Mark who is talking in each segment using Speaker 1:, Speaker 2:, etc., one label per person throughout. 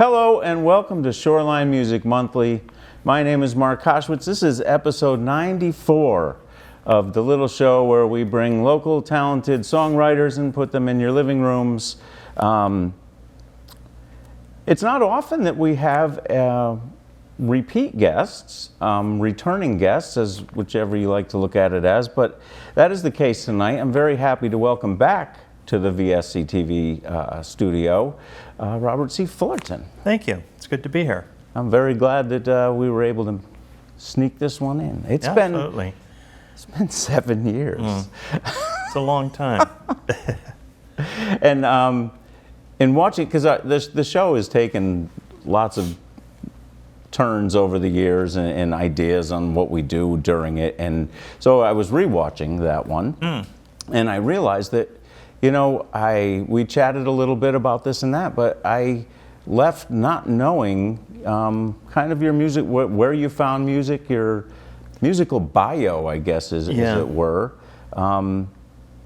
Speaker 1: Hello and welcome to Shoreline Music Monthly. My name is Mark Koshwitz. This is episode 94 of the little show where we bring local talented songwriters and put them in your living rooms. It's not often that we have repeat guests, returning guests, as whichever you like to look at it as, but that is the case tonight. I'm very happy to welcome back to the VSC TV studio, Robert C. Fullerton.
Speaker 2: Thank you. It's good to be here.
Speaker 1: I'm very glad that we were able to sneak this one in.
Speaker 2: Absolutely.
Speaker 1: It's been 7 years.
Speaker 2: It's a long time.
Speaker 1: And in watching, because the show has taken lots of turns over the years and ideas on what we do during it, and so I was rewatching that one, and I realized that, you know, we chatted a little bit about this and that, but I left not knowing kind of your music, where you found music, your musical bio, I guess, as it were.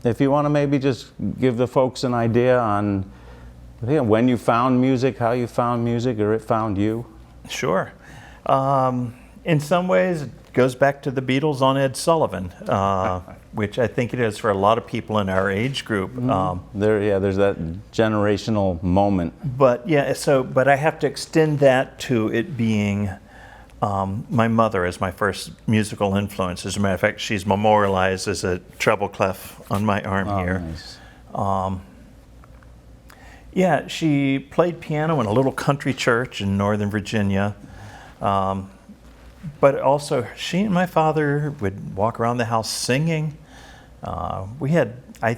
Speaker 1: If you want to maybe just give the folks an idea on when you found music, how you found music, or it found you.
Speaker 2: Sure. In some ways, it goes back to the Beatles on Ed Sullivan, which I think it is for a lot of people in our age group.
Speaker 1: There's that generational moment.
Speaker 2: But but I have to extend that to it being my mother as my first musical influence. As a matter of fact, she's memorialized as a treble clef on my arm here.
Speaker 1: Nice.
Speaker 2: She played piano in a little country church in Northern Virginia. But also, she and my father would walk around the house singing. We had, I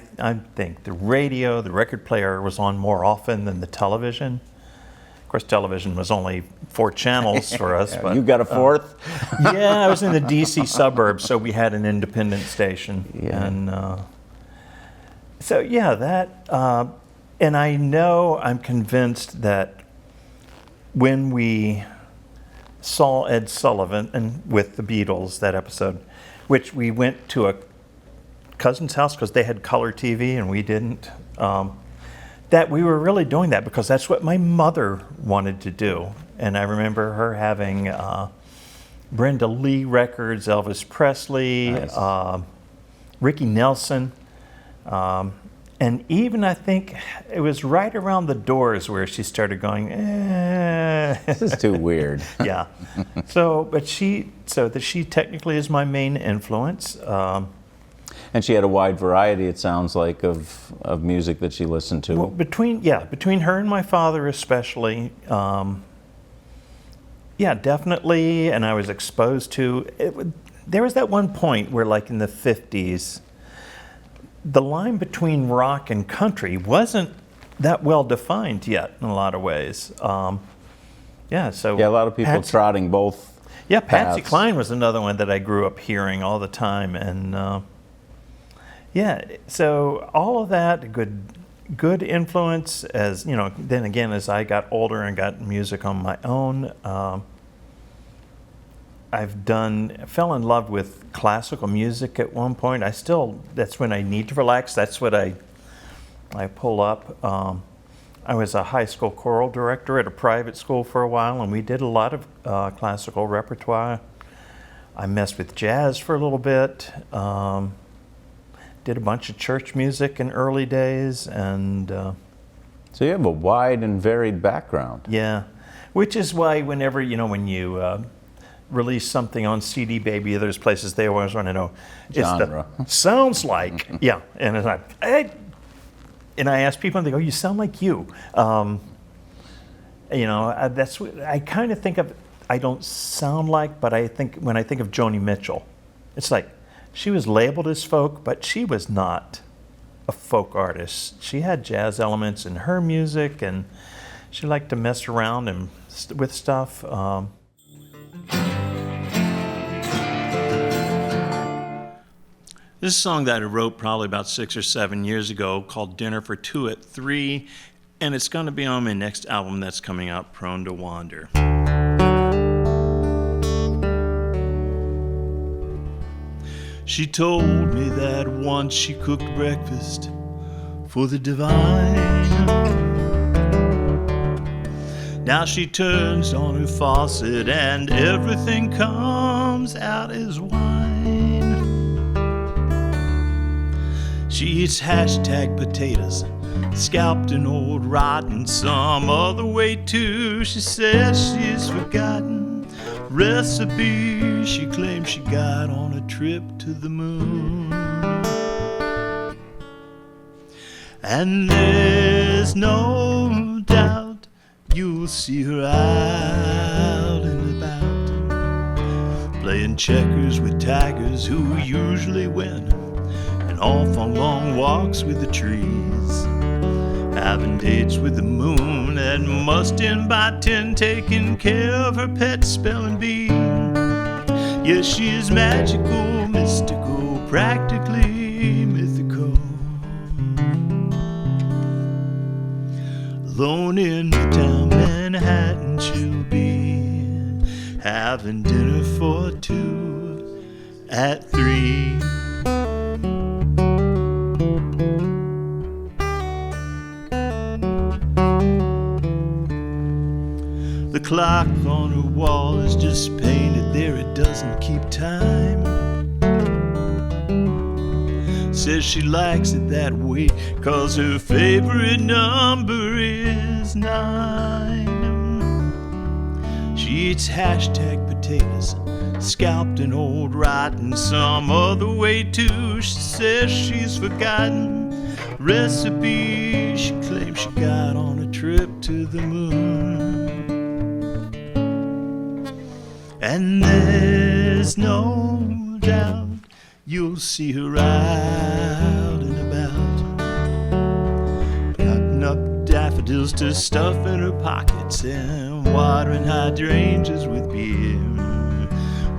Speaker 2: think, the radio, the record player was on more often than the television. Of course, television was only 4 channels for us. But
Speaker 1: you got a fourth?
Speaker 2: I was in the D.C. suburbs, so we had an independent station.
Speaker 1: Yeah.
Speaker 2: And and I know, I'm convinced that when we saw Ed Sullivan and with the Beatles, that episode, which we went to a cousin's house because they had color TV and we didn't, that we were really doing that because that's what my mother wanted to do. And I remember her having Brenda Lee records, Elvis Presley,
Speaker 1: Nice.
Speaker 2: Ricky Nelson, and even I think it was right around the Doors where she started going,
Speaker 1: This is too weird.
Speaker 2: Yeah. So she technically is my main influence.
Speaker 1: And she had a wide variety, it sounds like, of music that she listened to.
Speaker 2: Well, between her and my father especially, definitely. And I was exposed to it. There was that one point where, like in the 50s, the line between rock and country wasn't that well defined yet in a lot of ways. So
Speaker 1: a lot of people trotting both.
Speaker 2: Yeah, Patsy Cline was another one that I grew up hearing all the time, and so all of that good influence. As you know, then again, as I got older and got music on my own, fell in love with classical music at one point. That's when I need to relax. That's what I pull up. I was a high school choral director at a private school for a while, and we did a lot of classical repertoire. I messed with jazz for a little bit. Did a bunch of church music in early days, and
Speaker 1: So you have a wide and varied background.
Speaker 2: Yeah, which is why whenever when you release something on CD Baby, there's places they always want to know
Speaker 1: Genre.
Speaker 2: Sounds like and it's like and I ask people and they go, you sound like you. That's what I kind of think of. I don't sound like, but when I think of Joni Mitchell, it's like she was labeled as folk, but she was not a folk artist. She had jazz elements in her music, and she liked to mess around with stuff. This is a song that I wrote probably about 6 or 7 years ago called Dinner for Two at 3, and it's going to be on my next album that's coming out, Prone to Wander. She told me that once she cooked breakfast for the divine. Now she turns on her faucet and everything comes out as wine. She eats hashtag potatoes, scalped and old rotten some other way too. She says she's forgotten recipes she claims she got on a trip to the moon. And there's no doubt you'll see her out and about, playing checkers with tigers who usually win, and off on long walks with the trees, having dates with the moon that must end by 10, taking care of her pet spelling bee. Yes, she is magical, mystical, practically mythical. Alone in Midtown Manhattan she'll be, having dinner for two at 3. The clock on her wall is just painted there, it doesn't keep time. Says she likes it that way 'cause her favorite number is 9. She eats hashtag potatoes, scalped and old rotten some other way too. She says she's forgotten recipes she claims she got on a trip to the moon. And there's no doubt you'll see her out and about, cutting up daffodils to stuff in her pockets and watering hydrangeas with beer,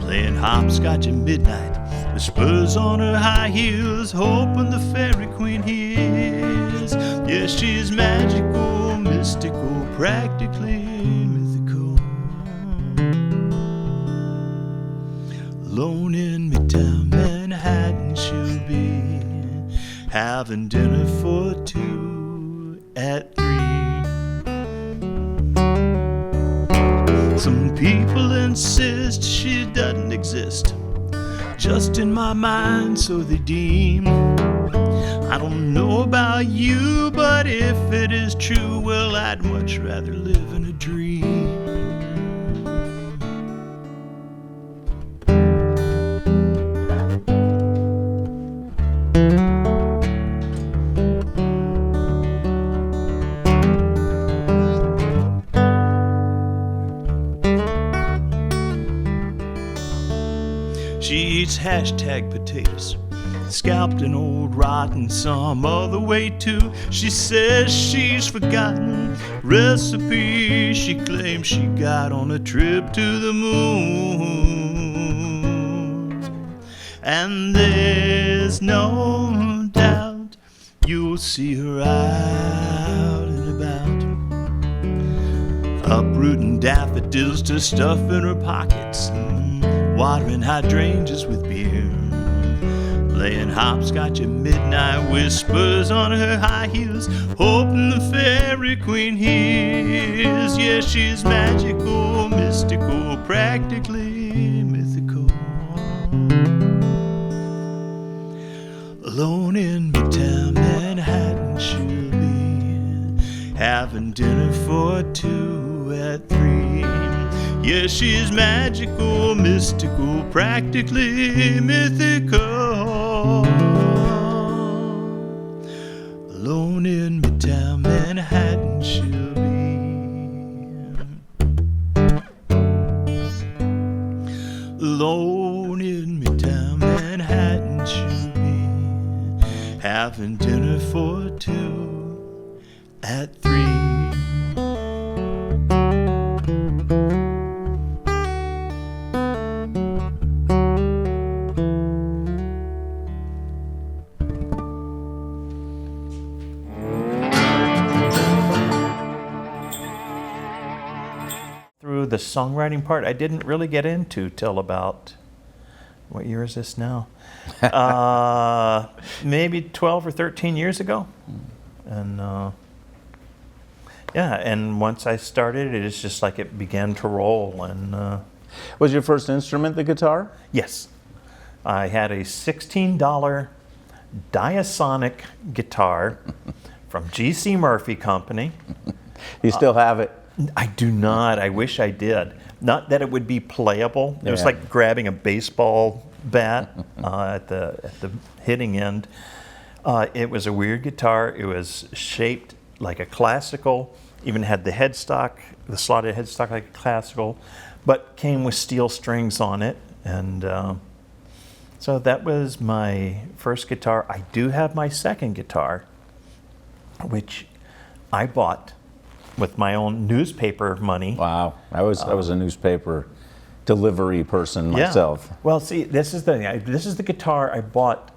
Speaker 2: playing hopscotch at midnight with spurs on her high heels, hoping the fairy queen hears. Yes, she's magical, mystical, practically mythical. Alone in Midtown Manhattan she'll be, having dinner for two at 3. Some people insist she doesn't exist, just in my mind so they deem. I don't know about you, but if it is true, well, I'd much rather live in a dream. She eats hashtag potatoes, scalped and old rotten some other way too. She says she's forgotten recipes she claims she got on a trip to the moon. And there's no doubt you'll see her out and about, uprooting daffodils to stuff in her pockets, watering hydrangeas with beer, playing hopscotch at midnight with spurs on her high heels, hoping the fairy queen hears. Yeah, she's magical, mystical, practically mythical. Alone in Midtown Manhattan she'll be, having dinner for two at 3. Yeah, she's magical, mystical, practically mythical. Alone in Midtown Manhattan she'll be, alone in Midtown Manhattan she'll be, having dinner for two at 3. The songwriting part I didn't really get into till about, what year is this now? Maybe 12 or 13 years ago. And yeah, and once I started, it's just like it began to roll. And
Speaker 1: Was your first instrument the guitar?
Speaker 2: yes, I had a $16 Diasonic guitar from G.C. Murphy Company.
Speaker 1: Do you still have it?
Speaker 2: I do not. I wish I did. Not that it would be playable. It was
Speaker 1: Yeah.
Speaker 2: like grabbing a baseball bat at the hitting end. It was a weird guitar. It was shaped like a classical. Even had the headstock, the slotted headstock like a classical, but came with steel strings on it. And so that was my first guitar. I do have my second guitar, which I bought with my own newspaper money.
Speaker 1: Wow, I was a newspaper delivery person
Speaker 2: Yeah.
Speaker 1: myself.
Speaker 2: Well, see, this is the guitar I bought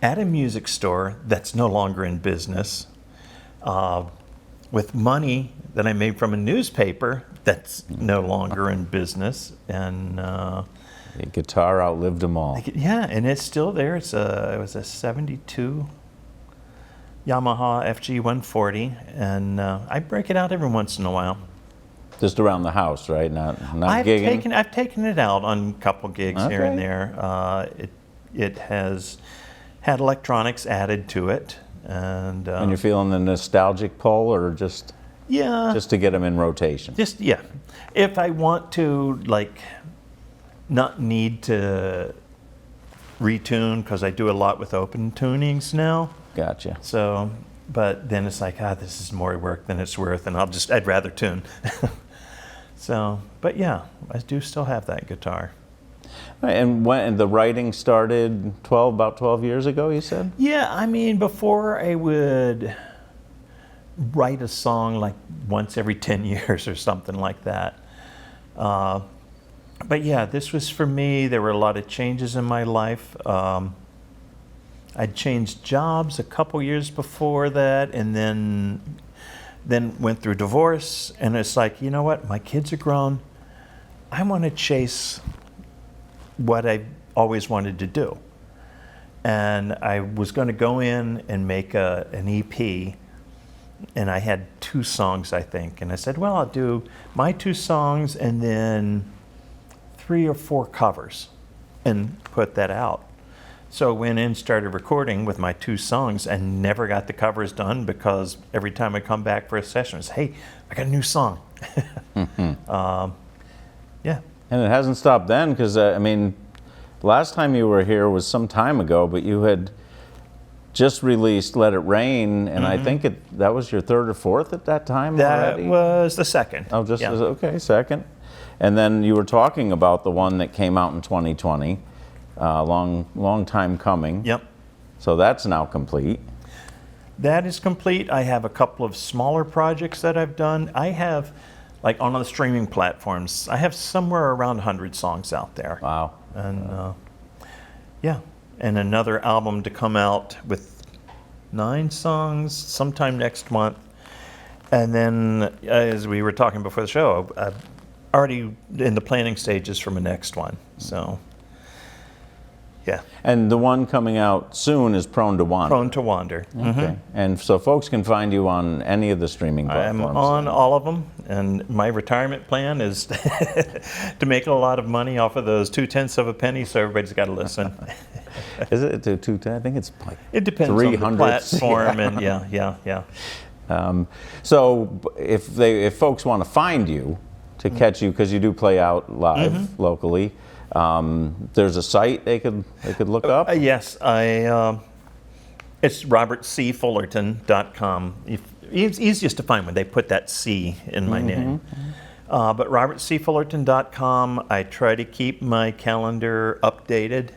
Speaker 2: at a music store that's no longer in business, with money that I made from a newspaper that's no longer in business, and
Speaker 1: The guitar outlived them all.
Speaker 2: yeah, and it's still there. It was a '72 Yamaha FG 140, and I break it out every once in a while.
Speaker 1: Just around the house, right? Not
Speaker 2: I've
Speaker 1: gigging.
Speaker 2: taken it out on a couple gigs here and
Speaker 1: Okay.
Speaker 2: there. It has had electronics added to it, and
Speaker 1: And you're feeling the nostalgic pull, or just
Speaker 2: yeah,
Speaker 1: to get them in rotation?
Speaker 2: just yeah. If I want to, like, not need to retune, because I do a lot with open tunings now.
Speaker 1: Gotcha.
Speaker 2: So, but then it's like, this is more work than it's worth, and I'd rather tune. So, but yeah, I do still have that guitar.
Speaker 1: And when the writing started about 12 years ago, you said?
Speaker 2: Yeah, I mean, before I would write a song like once every 10 years or something like that. But yeah, this was for me. There were a lot of changes in my life. I'd changed jobs a couple years before that, and then went through divorce. And it's like, you know what? My kids are grown. I want to chase what I always wanted to do. And I was going to go in and make an EP, and I had 2 songs, I think. And I said, well, I'll do my 2 songs and then 3 or 4 covers and put that out. So I went in, started recording with my 2 songs, and never got the covers done, because every time I come back for a session, it's, hey, I got a new song. Yeah.
Speaker 1: And it hasn't stopped then, because, I mean, last time you were here was some time ago, but you had just released Let It Rain, and I think that was your 3rd or 4th at that time
Speaker 2: That
Speaker 1: already?
Speaker 2: was the second.
Speaker 1: Oh, just,
Speaker 2: Yeah.
Speaker 1: okay, second. And then you were talking about the one that came out in 2020, long time coming.
Speaker 2: Yep.
Speaker 1: So that's now complete.
Speaker 2: That is complete. I have a couple of smaller projects that I've done. I have, like, on the streaming platforms, I have somewhere around 100 songs out there.
Speaker 1: Wow.
Speaker 2: And yeah, and another album to come out with 9 songs sometime next month. And then, as we were talking before the show, I'm already in the planning stages for my next one. So, yeah,
Speaker 1: And the one coming out soon is Prone to Wander.
Speaker 2: Prone to Wander.
Speaker 1: Okay. And so folks can find you on any of the streaming
Speaker 2: I'm
Speaker 1: platforms.
Speaker 2: on all of them, and my retirement plan is to make a lot of money off of those 2/10 of a penny, so everybody's got to listen.
Speaker 1: Is it to 210? I think it's like
Speaker 2: It depends on the
Speaker 1: 300.
Speaker 2: platform, and yeah.
Speaker 1: So if folks want to find you, to catch you, because you do play out live locally, there's a site they could look up?
Speaker 2: Yes, it's robertcfullerton.com. It's easiest to find when they put that C in my name. But robertcfullerton.com, I try to keep my calendar updated.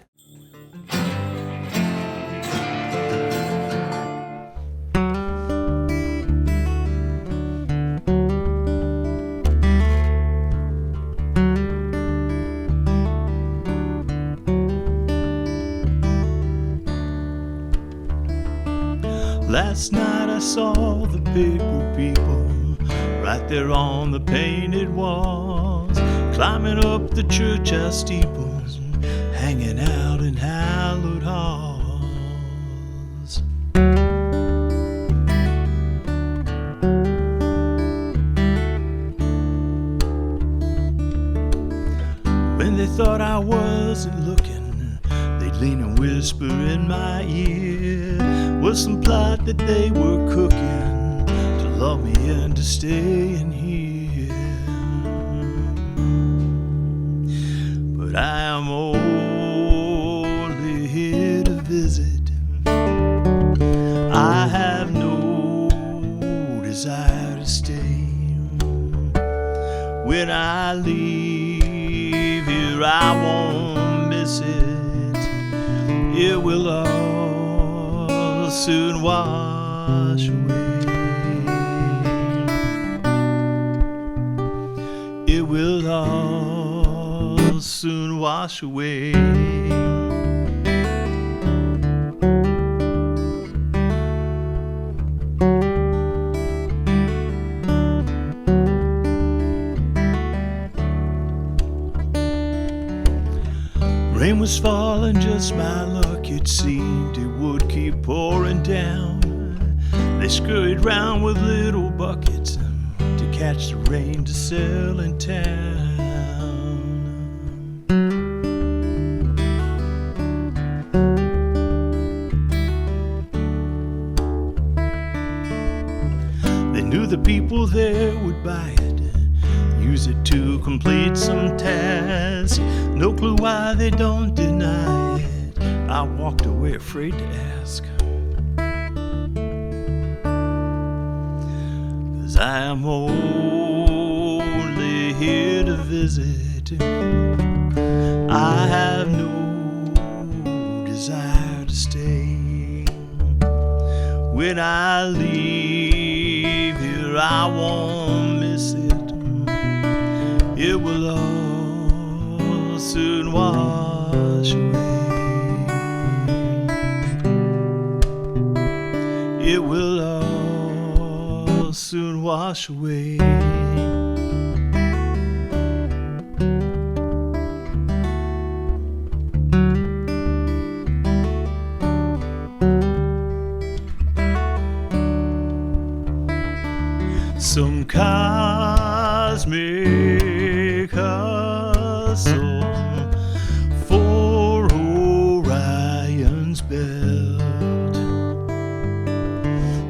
Speaker 3: Last night I saw the paper people right there on the painted walls, climbing up the churchhouse steeples, hanging out in hallowed halls. whisper in my ear was some plot that they were cooking to love me into staying here. But I am only here to visit. I have no desire to stay. When I leave here, I won't miss it. It will all soon wash away. It will all soon wash away. Rain was falling, just my luck it seemed. It would keep pouring down. They scurried round with little buckets to catch the rain to sell in town. They knew the people there would buy it, use it to complete some task. No clue why they don't deny it. I walked away afraid to ask. 'Cause I am only here to visit. I have no desire to stay. When I leave here, I won't miss it. It will all soon wash away. It will all soon wash away. Some cosmic hustle for Orion's belt.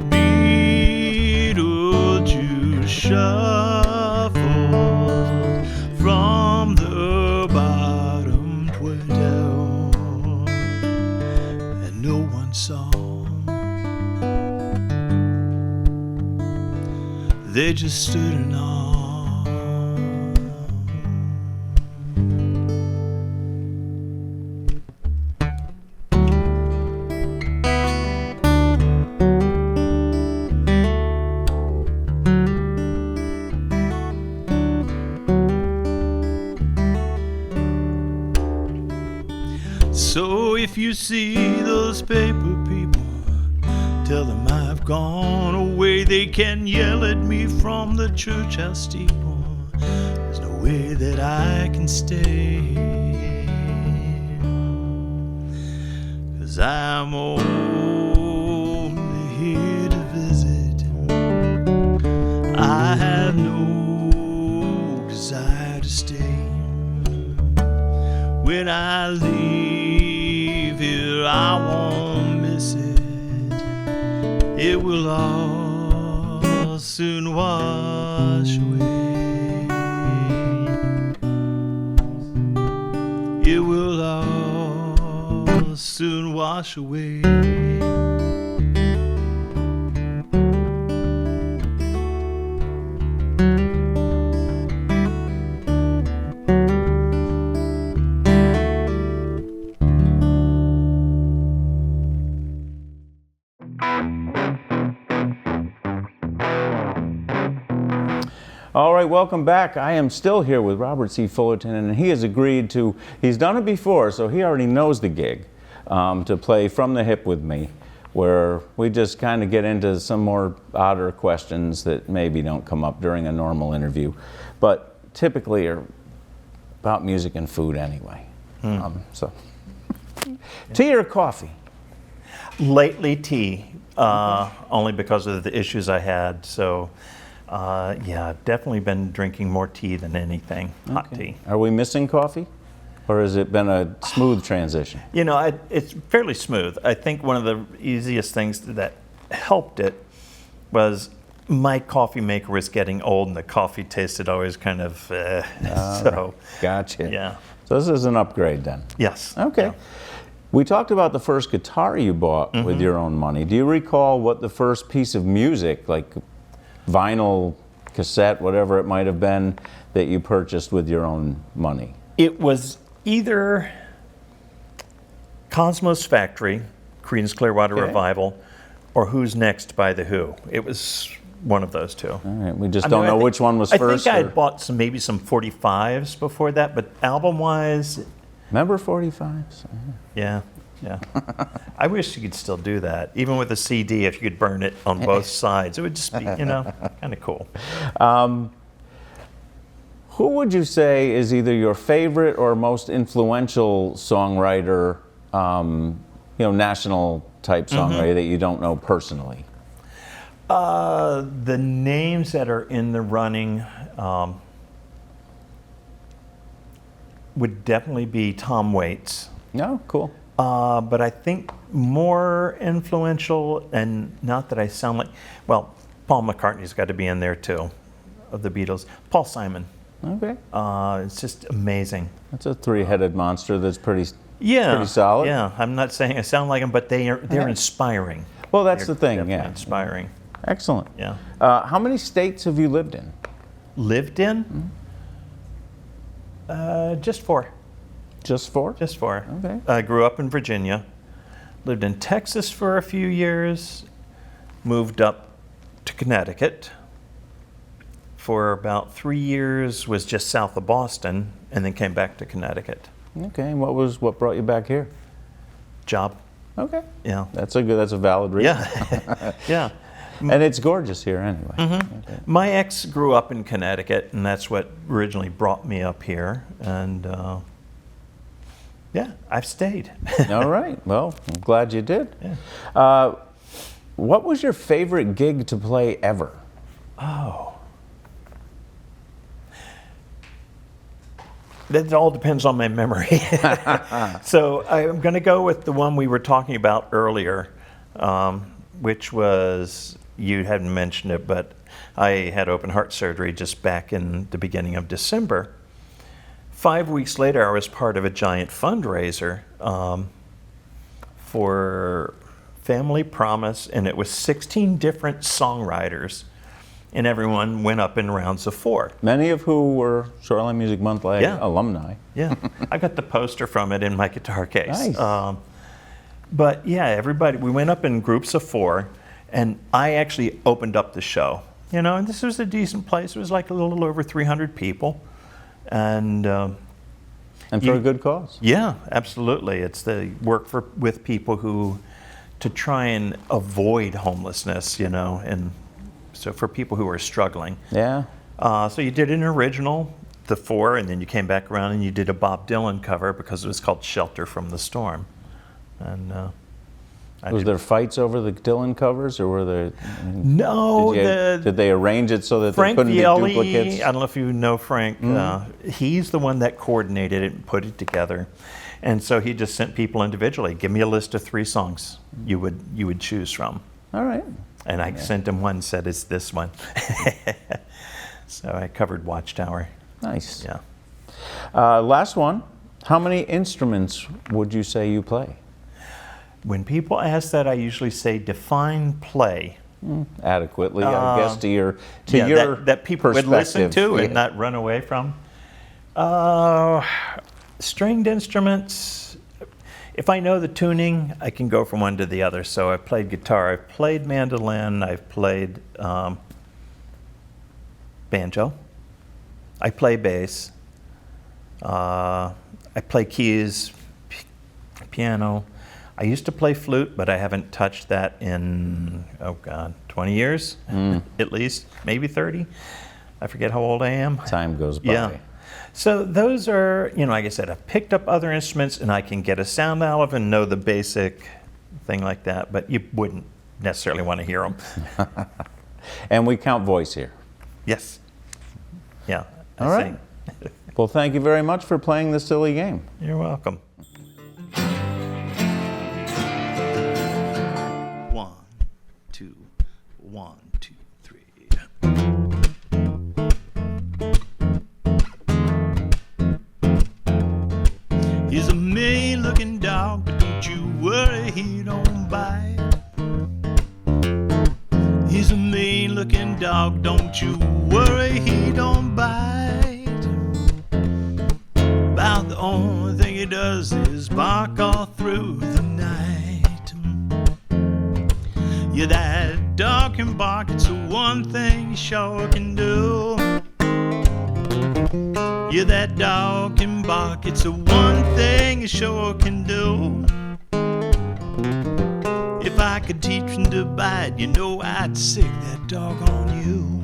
Speaker 3: Beetlejuice shuffled from the bottom 12, and no one saw 'em. They just stood in awe. So if you see those paper people, tell them I've gone away. They can yell at me from the church house steeple. There's no way that I can stay. 'Cause I'm only here to visit. I have no desire to stay. When I leave here, I won't miss it. It will all soon wash away. It will all soon wash away.
Speaker 1: All right, welcome back. I am still here with Robert C. Fullerton, and he has agreed to, he's done it before, so he already knows the gig, to play From the Hip with me, where we just kind of get into some more odder questions that maybe don't come up during a normal interview, but typically are about music and food anyway. Tea or coffee?
Speaker 2: Lately, tea, only because of the issues I had. So, yeah, definitely been drinking more tea than anything. Hot tea.
Speaker 1: Are we missing coffee? Or has it been a smooth transition?
Speaker 2: You know, it's fairly smooth. I think one of the easiest things that helped it was my coffee maker was getting old and the coffee tasted always kind of, so.
Speaker 1: Gotcha.
Speaker 2: Yeah.
Speaker 1: So this is an upgrade then?
Speaker 2: Yes.
Speaker 1: Okay.
Speaker 2: Yeah.
Speaker 1: We talked about the first guitar you bought with your own money. Do you recall what the first piece of music, like vinyl, cassette, whatever it might have been, that you purchased with your own money?
Speaker 2: It was either Cosmos Factory, Creedence Clearwater
Speaker 1: Okay.
Speaker 2: Revival, or Who's Next by The Who. It was one of those two.
Speaker 1: All right, we just
Speaker 2: I
Speaker 1: don't
Speaker 2: mean,
Speaker 1: know which one was first.
Speaker 2: I think I
Speaker 1: or-
Speaker 2: had bought maybe some 45s before that, but album-wise,
Speaker 1: Remember 45s?
Speaker 2: yeah. I wish you could still do that. Even with a CD, if you could burn it on both sides, it would just be, kind of cool.
Speaker 1: Who would you say is either your favorite or most influential songwriter, national type songwriter that you don't know personally?
Speaker 2: The names that are in the running would definitely be Tom Waits.
Speaker 1: No, cool.
Speaker 2: But I think more influential, and not that I sound like, well, Paul McCartney's got to be in there too, of the Beatles. Paul Simon.
Speaker 1: Okay.
Speaker 2: It's just amazing.
Speaker 1: That's a three-headed monster that's pretty
Speaker 2: Yeah.
Speaker 1: pretty solid.
Speaker 2: Yeah. I'm not saying I sound like them, but they're inspiring.
Speaker 1: Well, that's
Speaker 2: They're
Speaker 1: the thing,
Speaker 2: definitely
Speaker 1: yeah.
Speaker 2: Inspiring.
Speaker 1: Excellent.
Speaker 2: Yeah.
Speaker 1: How many states have you lived in?
Speaker 2: Lived in? Just 4.
Speaker 1: Just 4?
Speaker 2: Just 4.
Speaker 1: Okay.
Speaker 2: I grew up in Virginia, lived in Texas for a few years, moved up to Connecticut for about 3 years, was just south of Boston, and then came back to Connecticut.
Speaker 1: Okay. And what brought you back here?
Speaker 2: Job.
Speaker 1: Okay.
Speaker 2: Yeah.
Speaker 1: That's a valid reason.
Speaker 2: Yeah. Yeah.
Speaker 1: And it's gorgeous here anyway. Okay.
Speaker 2: My ex grew up in Connecticut, and that's what originally brought me up here. And yeah, I've stayed.
Speaker 1: All right. Well, I'm glad you did.
Speaker 2: Yeah.
Speaker 1: What was your favorite gig to play ever?
Speaker 2: Oh. That all depends on my memory. So I'm going to go with the one we were talking about earlier, which was, you hadn't mentioned it, but I had open heart surgery just back in the beginning of December. 5 weeks later, I was part of a giant fundraiser for Family Promise, and it was 16 different songwriters, and everyone went up in rounds of 4.
Speaker 1: Many of who were Shoreline Music Monthly
Speaker 2: Yeah.
Speaker 1: alumni.
Speaker 2: Yeah, I got the poster from it in my guitar case.
Speaker 1: Nice.
Speaker 2: But yeah, everybody, we went up in groups of 4, and I actually opened up the show. And this was a decent place. It was like a little over 300 people. And
Speaker 1: And for a good cause.
Speaker 2: yeah, absolutely. It's the work with people to try and avoid homelessness, and so for people who are struggling.
Speaker 1: Yeah.
Speaker 2: So you did an original, the 4, and then you came back around and you did a Bob Dylan cover because it was called Shelter from the Storm. And
Speaker 1: Was there fights over the Dylan covers, or were there?
Speaker 2: No,
Speaker 1: Did they arrange it so that
Speaker 2: Frank
Speaker 1: there couldn't
Speaker 2: Vielle,
Speaker 1: be duplicates?
Speaker 2: I don't know if you know Frank. He's the one that coordinated it and put it together. And so he just sent people individually, give me a list of 3 songs you would choose from.
Speaker 1: All right.
Speaker 2: And I sent him one, said it's this one. So I covered Watchtower.
Speaker 1: Nice.
Speaker 2: Yeah.
Speaker 1: Last one. How many instruments would you say you play?
Speaker 2: When people ask that, I usually say define play.
Speaker 1: Adequately, I guess, to your
Speaker 2: that people would listen
Speaker 1: perspective.
Speaker 2: to and
Speaker 1: Yeah.
Speaker 2: not run away from. Stringed instruments, if I know the tuning, I can go from one to the other. So I've played guitar, I've played mandolin, I've played banjo, I play bass, I play keys, piano. I used to play flute, but I haven't touched that in, 20 years at least, maybe 30. I forget how old I am.
Speaker 1: Time goes by.
Speaker 2: Yeah. So those are, like I said, I've picked up other instruments and I can get a sound out of and know the basic thing like that, but you wouldn't necessarily want to hear them.
Speaker 1: And we count voice here.
Speaker 2: Yes. Yeah.
Speaker 1: All right. Well, thank you very much for playing this silly game.
Speaker 2: You're welcome.
Speaker 3: 1, 2, 1, 2, 3. He's a mean-looking dog, but don't you worry, he don't bite. He's a mean-looking dog, don't you worry, he don't bite. About the only thing he does is bark all through the night. Yeah, that dog can bark, it's the one thing he sure can do. Yeah, that dog can bark, it's the one thing he sure can do. If I could teach him to bite, you know I'd sick that dog on you.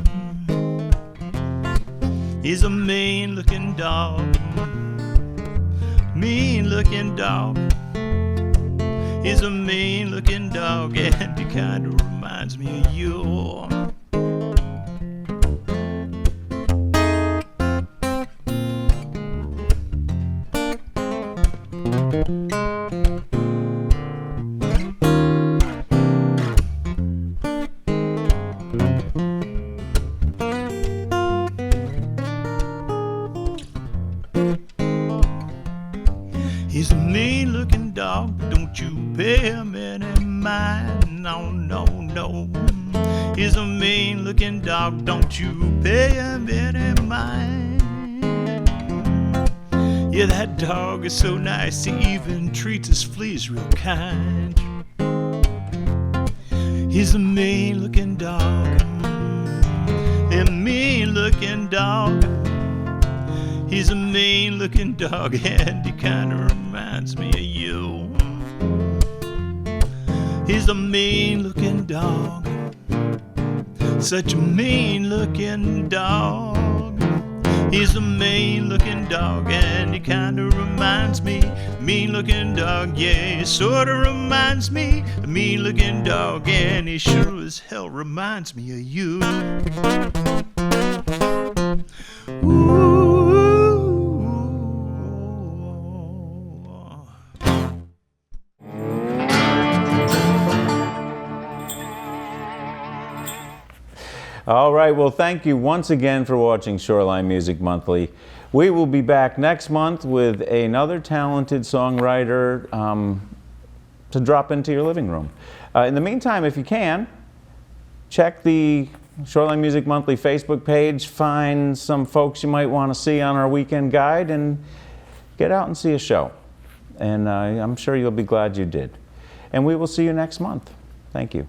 Speaker 3: He's a mean-looking dog, mean-looking dog. He's a mean-looking dog, and he kinda reminds me of you. He's a mean-looking dog, but don't you pay him any mind. No, no, no. He's a mean-looking dog, don't you pay him any mind. Yeah, that dog is so nice, he even treats his fleas real kind. He's a mean-looking dog, a mean-looking dog. He's a mean-looking dog, and he kinda reminds me of you. He's a mean-looking dog, such a mean-looking dog. He's a mean-looking dog, and he kinda reminds me, mean-looking dog, yeah, he sorta reminds me, a mean-looking dog, and he sure as hell reminds me of you. Ooh.
Speaker 1: All right, well, thank you once again for watching Shoreline Music Monthly. We will be back next month with another talented songwriter to drop into your living room. In the meantime, if you can, check the Shoreline Music Monthly Facebook page, find some folks you might want to see on our weekend guide, and get out and see a show. And I'm sure you'll be glad you did. And we will see you next month. Thank you.